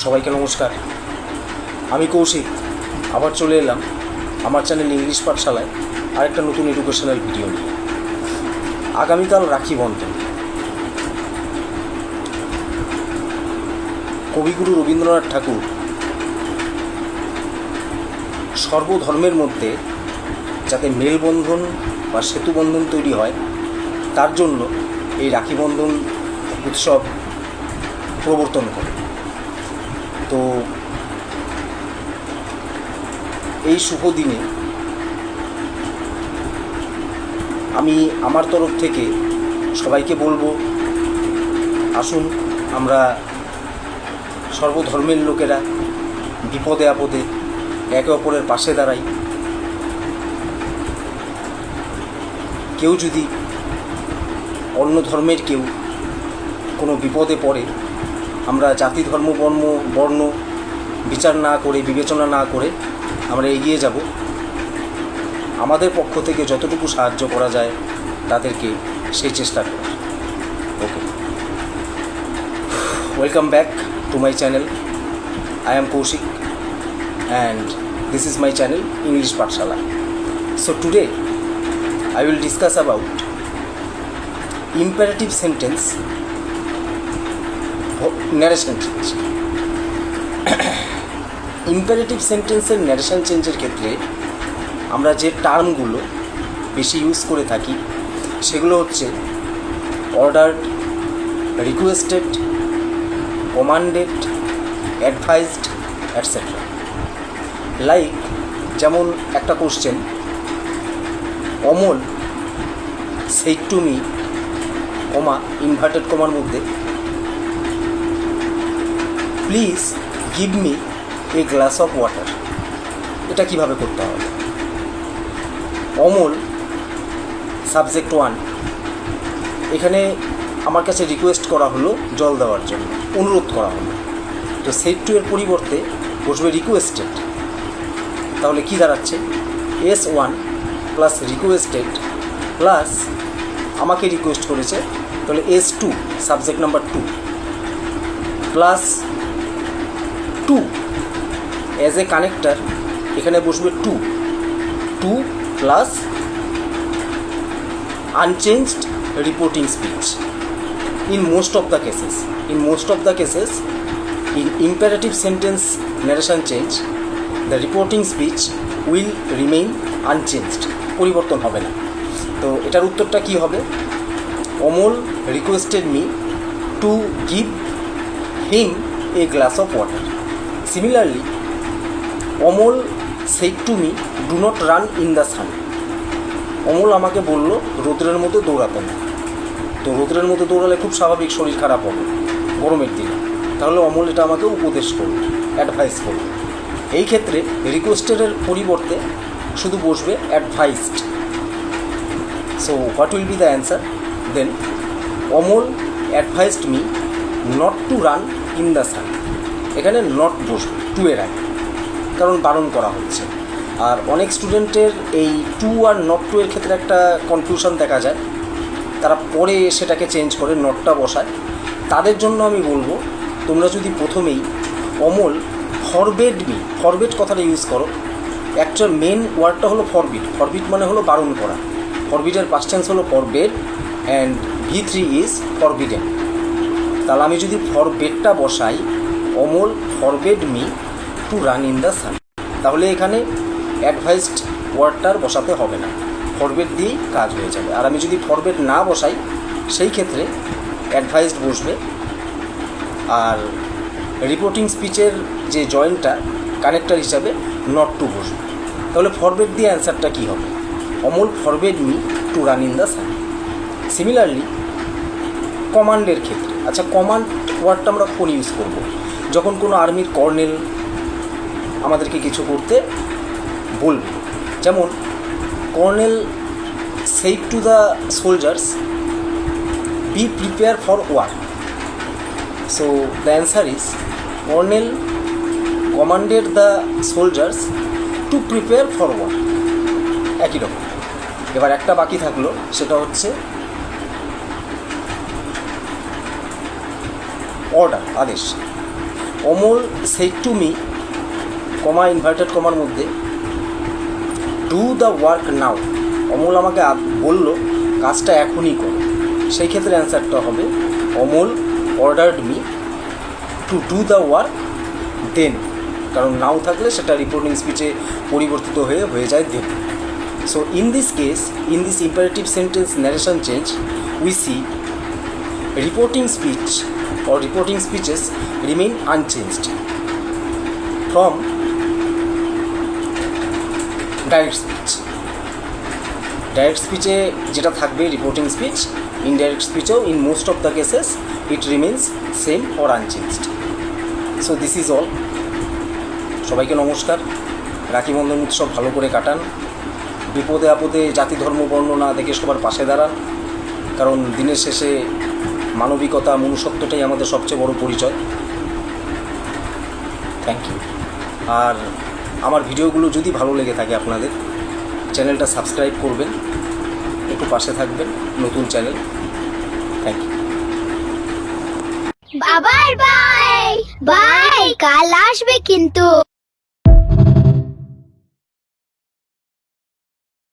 সবাইকে নমস্কার। আমি কৌশিক আবার চলে এলাম আমার চ্যানেল ইংলিশ পাঠশালায় আরেকটা নতুন এডুকেশনাল ভিডিও নিয়ে। আগামীকাল রাখি বন্ধন। কবিগুরু রবীন্দ্রনাথ ঠাকুর সর্বধর্মের মধ্যে যাতে মেলবন্ধন বা সেতুবন্ধন তৈরি হয় তার জন্য এই রাখি বন্ধন উৎসব প্রবর্তন করে। তো এই শুভ দিনে আমি আমার তরফ থেকে সবাইকে বলবো, আসুন আমরা সর্বধর্মের লোকেরা বিপদে আপদে একে অপরের পাশে দাঁড়াই। কেউ যদি অন্য ধর্মের কেউ কোনো বিপদে পড়ে, আমরা জাতি ধর্ম বর্ণ বিচার না করে, বিবেচনা না করে আমরা এগিয়ে যাব। আমাদের পক্ষ থেকে যতটুকু সাহায্য করা যায় তাদেরকে সেই চেষ্টা করার। Okay, welcome back to my channel. I am Kaushik and this is my channel English Pathshala. So today I will discuss about imperative sentence narration change. Imperative সেন্টেন্সের ন্যারেশন চেঞ্জের ক্ষেত্রে আমরা যে টার্মগুলো বেশি ইউজ করে থাকি সেগুলো হচ্ছে ordered, requested, commanded, advised, etcetera. Like যেমন একটা question, Amal said to me, comma inverted কমার মধ্যে, please give me a glass of water. এটা কিভাবে করতে হবে? অমল সাবজেক্ট 1, এখানে আমার কাছে রিকোয়েস্ট করা হলো জল দেওয়ার জন্য, অনুরোধ করা হলো। তো সেড টু এর পরিবর্তে বসবে রিকোয়েস্টেড। তাহলে কি দাঁড়াচ্ছে? S1 প্লাস রিকোয়েস্টেড প্লাস আমাকে রিকোয়েস্ট করেছে, তাহলে S2 subject number 2 plus 2 as a connector এখানে বসবে 2 plus unchanged reporting speech. In most of the cases in imperative sentence narration change the reporting speech will remain unchanged, পরিবর্তন হবে না। তো এটার উত্তরটা কি হবে? Amal requested me to give him A glass of water. Similarly Amal said to me do not run in the সান। অমল আমাকে বলল রৌদ্রের মধ্যে দৌড়াতে না। তো রৌদ্রের মধ্যে দৌড়ালে খুব স্বাভাবিক শরীর খারাপ হবে গরমের দিনে। তাহলে অমল এটা আমাকে উপদেশ করল, অ্যাডভাইস করল। এই ক্ষেত্রে রিকোয়েস্টেডের পরিবর্তে শুধু বসবে advised. So what will be the answer then? Amal advised me not to run in the sun. এখানে নট বসবে 2 এর আগে, কারণ বারণ করা হচ্ছে। আর অনেক স্টুডেন্টের এই 2 আর নট 2 এর ক্ষেত্রে একটা কনফিউশন দেখা যায়, তারা পরে সেটাকে চেঞ্জ করে নটটা বসায়। তাদের জন্য আমি বলবো, তোমরা যদি প্রথমেই অমল ফরবেড মি, ফরবেড কথাটা ইউজ করো। একটা মেন ওয়ার্ডটা হলো ফরবিড। ফরবিড মানে হলো বারণ করা। ফরবিডের পাস্ট টেন্স হলো forbade and V3 is forbidden. তাহলে আমি যদি ফরবেডটা বসাই, Amal forbade me two run in the সান, তাহলে এখানে অ্যাডভাইসড ওয়ার্ডটার বসাতে হবে না, ফরবেড দিয়েই কাজ হয়ে যাবে। আর আমি যদি ফরবেড না বসাই সেই ক্ষেত্রে অ্যাডভাইসড বসবে, আর রিপোর্টিং স্পিচের যে জয়েন্টটা কানেক্টার হিসাবে নট টু বসবে। তাহলে ফরবেড দিয়ে অ্যান্সারটা কী হবে? Amal forbade me two run in the San. Similarly কমান্ডের ক্ষেত্রে, আচ্ছা কমান্ড ওয়ার্ডটা আমরা কখন ইউজ করব? যখন কোনো আর্মির কর্নেল আমাদেরকে কিছু করতে বলবে। যেমন colonel said to the soldiers, be prepared for war. So the answer is Colonel commanded the soldiers to prepare for war. একই রকম। এবার একটা বাকি থাকলো, সেটা হচ্ছে অর্ডার, আদেশ। Amal said to me, comma inverted কমার মধ্যে, do the work now. Amal আমাকে বলল কাজটা এখনই করো। সেই ক্ষেত্রে অ্যান্সারটা হবে Amal ordered me to do the work then, কারণ নাও থাকলে সেটা রিপোর্টিং স্পিচে পরিবর্তিত হয়ে যায় then. So in this case, in this imperative sentence narration change, we see reporting speech or reporting speeches remain unchanged from direct speech. Direct স্পিচে যেটা থাকবে রিপোর্টিং স্পিচ, ইনডাইরেক্ট স্পিচেও in most of the cases it remains same or unchanged. So this is all. সবাইকে নমস্কার। রাখি বন্ধন উৎসব ভালো করে কাটান। বিপদে আপদে জাতি ধর্ম বর্ণ না দেখে সবার পাশে দাঁড়ান, কারণ দিনের শেষে মানবিকতা মনুষ্যত্বটাই আমাদের সবচেয়ে বড় পরিচয়। Thank you. আর আমার ভিডিওগুলো যদি ভালো লেগে থাকে আপনাদের, চ্যানেলটা সাবস্ক্রাইব করবেন, একটু পাশে থাকবেন, নতুন চ্যানেল। Thank you. আবার বাই বাই, কাল আসবে কিন্তু।